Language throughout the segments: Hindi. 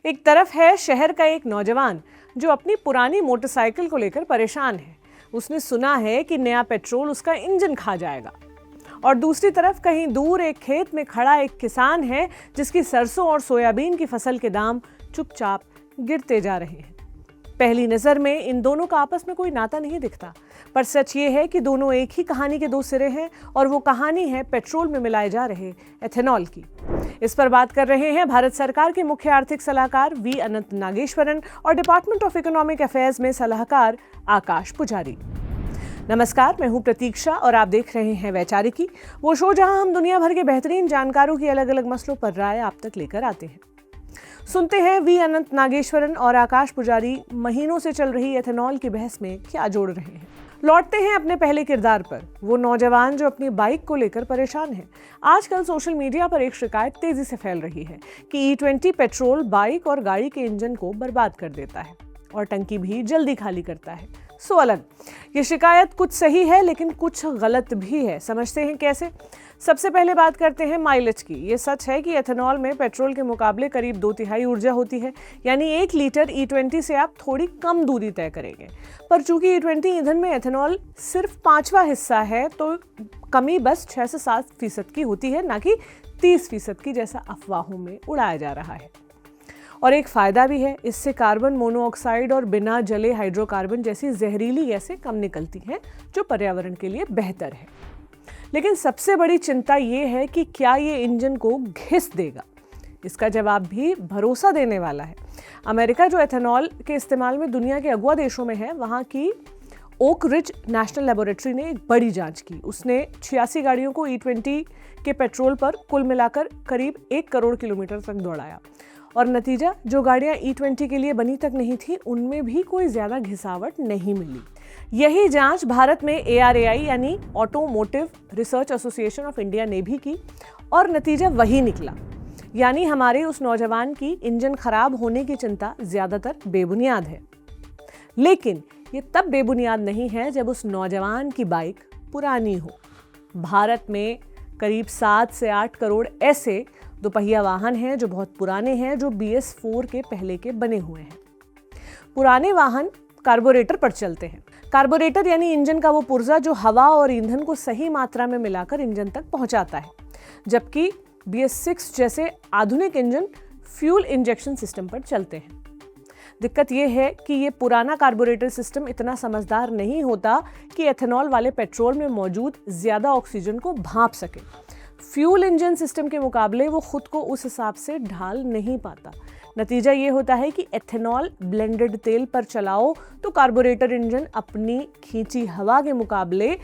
एक तरफ है शहर का एक नौजवान जो अपनी पुरानी मोटरसाइकिल को लेकर परेशान है। उसने सुना है कि नया पेट्रोल उसका इंजन खा जाएगा। और दूसरी तरफ कहीं दूर एक खेत में खड़ा एक किसान है जिसकी सरसों और सोयाबीन की फसल के दाम चुपचाप गिरते जा रहे हैं। पहली नजर में इन दोनों का आपस में कोई नाता नहीं दिखता, पर सच ये है कि दोनों एक ही कहानी के दो सिरे हैं और वो कहानी है पेट्रोल में मिलाए जा रहे एथेनॉल की। इस पर बात कर रहे हैं भारत सरकार के मुख्य आर्थिक सलाहकार वी अनंत नागेश्वरन और डिपार्टमेंट ऑफ इकोनॉमिक अफेयर्स में सलाहकार आकाश पुजारी। नमस्कार, मैं हूं प्रतीक्षा और आप देख रहे हैं वैचारिकी, वो शो जहां हम दुनिया भर के बेहतरीन जानकारों की अलग अलग मसलों पर राय आप तक लेकर आते हैं। सुनते हैं वी अनंत नागेश्वरन और आकाश पुजारी महीनों से चल रही एथेनॉल की बहस में क्या जोड़ रहे हैं। लौटते हैं अपने पहले किरदार पर, वो नौजवान जो अपनी बाइक को लेकर परेशान है। आजकल सोशल मीडिया पर एक शिकायत तेजी से फैल रही है कि E20 पेट्रोल बाइक और गाड़ी के इंजन को बर्बाद कर देता है और टंकी भी जल्दी खाली करता है। सो अलग ये शिकायत कुछ सही है लेकिन कुछ गलत भी है। समझते हैं कैसे। सबसे पहले बात करते हैं माइलेज की। ये सच है कि एथेनॉल में पेट्रोल के मुकाबले करीब 2/3 ऊर्जा होती है, यानी 1 लीटर E20 से आप थोड़ी कम दूरी तय करेंगे। पर चूंकि E20 ईंधन में एथेनॉल सिर्फ 5वां हिस्सा है, तो कमी बस 6 से 7% की होती है, ना कि 30% की जैसा अफवाहों में उड़ाया जा रहा है। और एक फायदा भी है, इससे कार्बन मोनोऑक्साइड और बिना जले हाइड्रोकार्बन जैसी जहरीली गैसें कम निकलती हैं, जो पर्यावरण के लिए बेहतर है। लेकिन सबसे बड़ी चिंता ये है कि क्या ये इंजन को घिस देगा। इसका जवाब भी भरोसा देने वाला है। अमेरिका जो एथेनॉल के इस्तेमाल में दुनिया के अगुआ देशों में है, वहाँ की ओक रिज नेशनल लेबोरेटरी ने एक बड़ी जांच की। उसने 86 गाड़ियों को E20 के पेट्रोल पर कुल मिलाकर करीब 1 करोड़ किलोमीटर तक दौड़ाया और नतीजा, जो गाड़ियां E20 के लिए बनी तक नहीं थी, उनमें भी कोई ज्यादा घिसावट नहीं मिली। यही जांच भारत में ARAI यानी automotive research association of India ने भी की और नतीजा वही निकला। यानी हमारे उस नौजवान की इंजन खराब होने की चिंता ज्यादातर बेबुनियाद है। लेकिन ये तब बेबुनियाद नहीं है जब उस नौजवान की बाइक पुरानी हो। भारत में करीब 7 से 8 करोड़ ऐसे दोपहिया वाहन हैं जो बहुत पुराने हैं, जो BS4 के पहले के बने हुए हैं। पुराने वाहन कार्बोरेटर पर चलते हैं। कार्बोरेटर यानी इंजन का वो पुर्जा जो हवा और ईंधन को सही मात्रा में मिलाकर इंजन तक पहुंचाता है, जबकि BS6 जैसे आधुनिक इंजन फ्यूल इंजेक्शन सिस्टम पर चलते हैं। दिक्कत यह है कि ये पुराना कार्बोरेटर सिस्टम इतना समझदार नहीं होता कि एथेनॉल वाले पेट्रोल में मौजूद ज्यादा ऑक्सीजन को भांप सके। फ्यूल इंजन सिस्टम के मुकाबले वो खुद को उस हिसाब से ढाल नहीं पाता। नतीजा ये होता है कि एथेनॉल ब्लेंडेड तेल पर चलाओ तो कार्बोरेटर इंजन अपनी खींची हवा के मुकाबले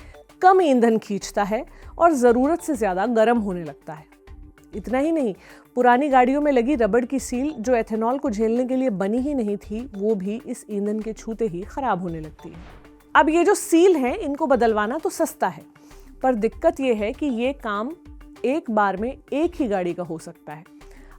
कम ईंधन खींचता है और ज़रूरत से ज़्यादा गर्म होने लगता है। इतना ही नहीं, पुरानी गाड़ियों में लगी रबड़ की सील जो एथेनॉल को झेलने के लिए बनी ही नहीं थी, वो भी इस ईंधन के छूते ही खराब होने लगती है। अब ये जो सील हैं, इनको बदलवाना तो सस्ता है, पर दिक्कत ये है कि ये काम एक बार में एक ही गाड़ी का हो सकता है।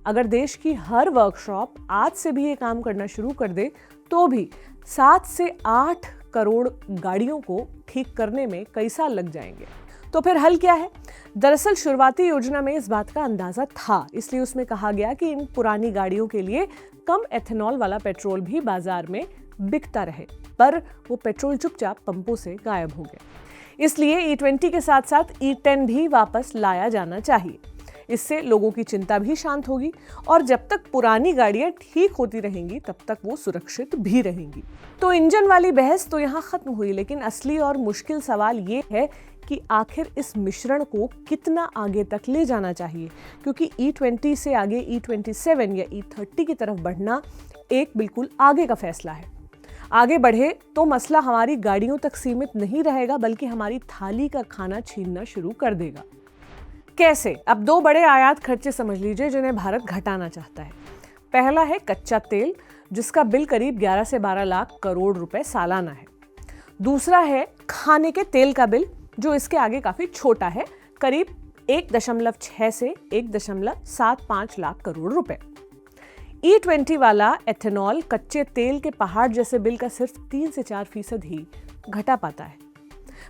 अगर देश की हर वर्कशॉप आज से भी ये काम करना शुरू कर दे, तो भी 7 से 8 करोड़ गाड़ियों को ठीक करने में कई साल लग जाएंगे। तो फिर हल क्या है? दरअसल शुरुआती योजना में इस बात का अंदाजा था, इसलिए उसमें कहा गया कि इन पुरानी गाड़ियों के लिए कम एथेनॉल वाला पेट्रोल भी बाजार में बिकता रहे, पर वो पेट्रोल चुपचाप पंपों से गायब हो गया। इसलिए E20 के साथ साथ E10 भी वापस लाया जाना चाहिए। इससे लोगों की चिंता भी शांत होगी और जब तक पुरानी गाड़ियां ठीक होती रहेंगी, तब तक वो सुरक्षित भी रहेंगी। तो इंजन वाली बहस तो यहाँ खत्म हुई, लेकिन असली और मुश्किल सवाल ये है कि आखिर इस मिश्रण को कितना आगे तक ले जाना चाहिए, क्योंकि E20 से आगे E27 या E30 की तरफ बढ़ना एक बिल्कुल आगे का फैसला है। आगे बढ़े तो मसला हमारी गाड़ियों तक सीमित नहीं रहेगा, बल्कि हमारी थाली का खाना छीनना शुरू कर देगा। कैसे? अब 2 बड़े आयात खर्चे समझ लीजिए जिन्हें भारत घटाना चाहता है। पहला है कच्चा तेल, जिसका बिल करीब 11 से 12 लाख करोड़ रुपए सालाना है। दूसरा है खाने के तेल का बिल, जो इसके आगे काफी छोटा है, करीब 1.6 से 1.75 लाख करोड़ रुपए। E20 वाला एथेनॉल कच्चे तेल के पहाड़ जैसे बिल का सिर्फ 3 से 4% ही घटा पाता है।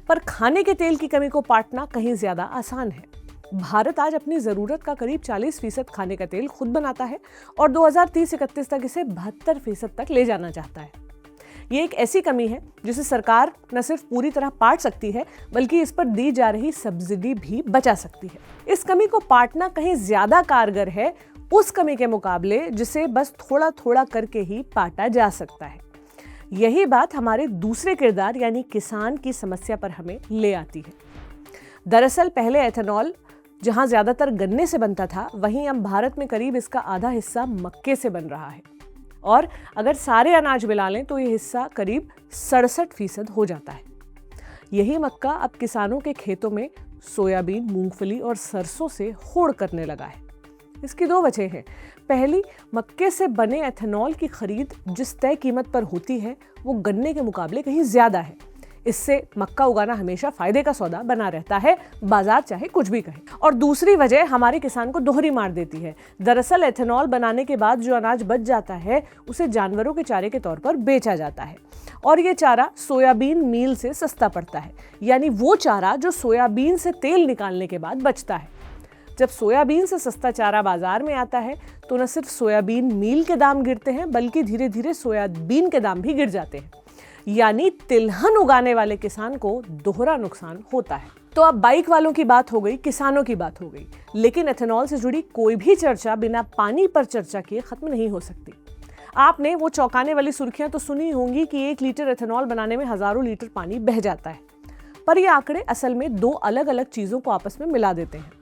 पर खाने के तेल की कमी को पाटना कहीं ज्यादा आसान है। भारत आज अपनी ज़रूरत का करीब 40% खाने का तेल खुद बनाता है और 2030-31 तक इसे 72% तक ले जाना चाहता है। ये एक ऐसी कमी है जिसे सरकार न सिर्फ पूरी तरह पाट सकती है बल्कि इस पर दी जा रही सब्सिडी भी बचा सकती है। इस कमी को पाटना कहीं ज्यादा कारगर है उस कमी के मुकाबले जिसे बस थोड़ा थोड़ा करके ही पाटा जा सकता है। यही बात हमारे दूसरे किरदार यानी किसान की समस्या पर हमें ले आती है। दरअसल पहले एथेनॉल जहां ज्यादातर गन्ने से बनता था, वहीं अब भारत में करीब इसका आधा हिस्सा मक्के से बन रहा है और अगर सारे अनाज मिला लें तो ये हिस्सा करीब 67% हो जाता है। यही मक्का अब किसानों के खेतों में सोयाबीन, मूंगफली और सरसों से होड़ करने लगा है। इसकी दो वजह हैं। पहली, मक्के से बने एथेनॉल की खरीद जिस तय कीमत पर होती है वो गन्ने के मुकाबले कहीं ज्यादा है। इससे मक्का उगाना हमेशा फायदे का सौदा बना रहता है, बाजार चाहे कुछ भी कहे। और दूसरी वजह हमारे किसान को दोहरी मार देती है। दरअसल एथेनॉल बनाने के बाद जो अनाज बच जाता है उसे जानवरों के चारे के तौर पर बेचा जाता है और ये चारा सोयाबीन मील से सस्ता पड़ता है, यानी वो चारा जो सोयाबीन से तेल निकालने के बाद बचता है। जब सोयाबीन से सस्ता चारा बाजार में आता है तो न सिर्फ सोयाबीन मील के दाम गिरते हैं बल्कि धीरे धीरे सोयाबीन के दाम भी गिर जाते हैं, यानी तिलहन उगाने वाले किसान को दोहरा नुकसान होता है। तो अब बाइक वालों की बात हो गई, किसानों की बात हो गई, लेकिन एथेनॉल से जुड़ी कोई भी चर्चा बिना पानी पर चर्चा किए खत्म नहीं हो सकती। आपने वो चौंकाने वाली सुर्खियां तो सुनी होंगी कि 1 लीटर एथेनॉल बनाने में हजारों लीटर पानी बह जाता है, पर ये आंकड़े असल में दो अलग अलग चीजों को आपस में मिला देते हैं।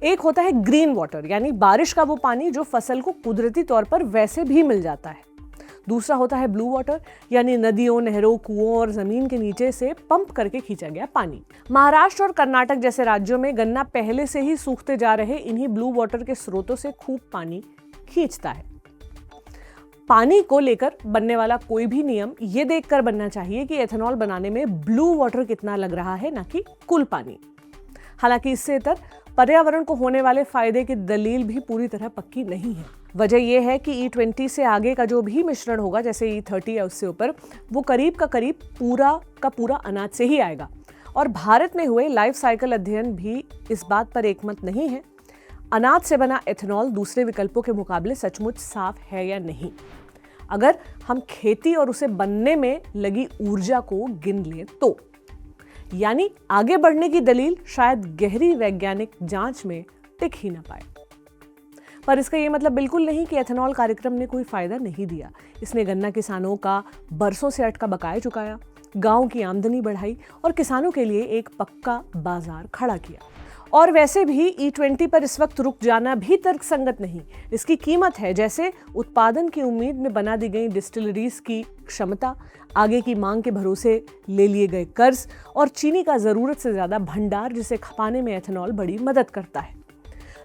एक होता है ग्रीन वाटर, यानी बारिश का वो पानी जो फसल को कुदरती तौर पर वैसे भी मिल जाता है। दूसरा होता है ब्लू वाटर, यानी नदियों, नहरों, कुओं और जमीन के नीचे से पंप करके खींचा गया पानी। महाराष्ट्र और कर्नाटक जैसे राज्यों में गन्ना पहले से ही सूखते जा रहे इन्हीं ब्लू वाटर के स्रोतों से खूब पानी खींचता है। पानी को लेकर बनने वाला कोई भी नियम ये देखकर बनना चाहिए कि एथेनॉल बनाने में ब्लू वाटर कितना लग रहा है, ना कि कुल पानी। हालांकि इससे इतर पर्यावरण को होने वाले फायदे की दलील भी पूरी तरह पक्की नहीं है। वजह यह है कि E20 से आगे का जो भी मिश्रण होगा, जैसे E30 या उससे ऊपर, वो करीब का करीब पूरा का पूरा अनाज से ही आएगा। और भारत में हुए लाइफ साइकिल अध्ययन भी इस बात पर एकमत नहीं है अनाज से बना एथेनॉल दूसरे विकल्पों के मुकाबले सचमुच साफ है या नहीं। अगर हम खेती और उसे बनने में लगी ऊर्जा को गिन लें तो, यानी आगे बढ़ने की दलील शायद गहरी वैज्ञानिक जांच में टिक ही ना पाए। पर इसका ये मतलब बिल्कुल नहीं कि एथेनॉल कार्यक्रम ने कोई फायदा नहीं दिया। इसने गन्ना किसानों का बरसों से अटका बकाया चुकाया, गांव की आमदनी बढ़ाई और किसानों के लिए एक पक्का बाजार खड़ा किया। और वैसे भी E20 पर इस वक्त रुक जाना भी तर्कसंगत नहीं। इसकी कीमत है जैसे उत्पादन की उम्मीद में बना दी गई डिस्टिलरीज की क्षमता, आगे की मांग के भरोसे ले लिए गए कर्ज और चीनी का जरूरत से ज्यादा भंडार जिसे खपाने में एथेनॉल बड़ी मदद करता है।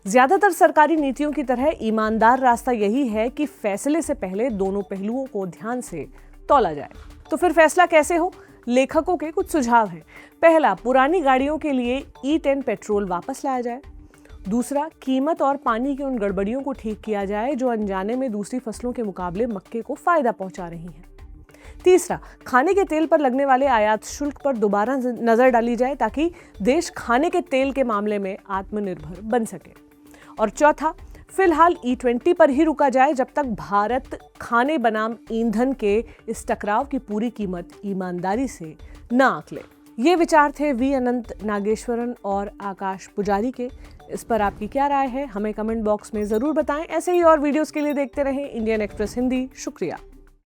ज्यादातर सरकारी नीतियों की तरह ईमानदार रास्ता यही है कि फैसले से पहले दोनों पहलुओं को ध्यान से तौला जाए। तो फिर फैसला कैसे हो? लेखकों के कुछ सुझाव हैं। पहला, पुरानी गाड़ियों के लिए E10 पेट्रोल वापस लाया जाए। दूसरा, कीमत और पानी की उन गड़बड़ियों को ठीक किया जाए जो अनजाने में दूसरी फसलों के मुकाबले मक्के को फायदा पहुंचा रही हैं। तीसरा, खाने के तेल पर लगने वाले आयात शुल्क पर दोबारा नजर डाली जाए ताकि देश खाने के तेल के मामले में आत्मनिर्भर बन सके। और चौथा, फिलहाल E20 पर ही रुका जाए जब तक भारत खाने बनाम ईंधन के इस टकराव की पूरी कीमत ईमानदारी से न आंक ले। ये विचार थे वी अनंत नागेश्वरन और आकाश पुजारी के। इस पर आपकी क्या राय है हमें कमेंट बॉक्स में जरूर बताएं। ऐसे ही और वीडियोस के लिए देखते रहें इंडियन एक्सप्रेस हिंदी। शुक्रिया।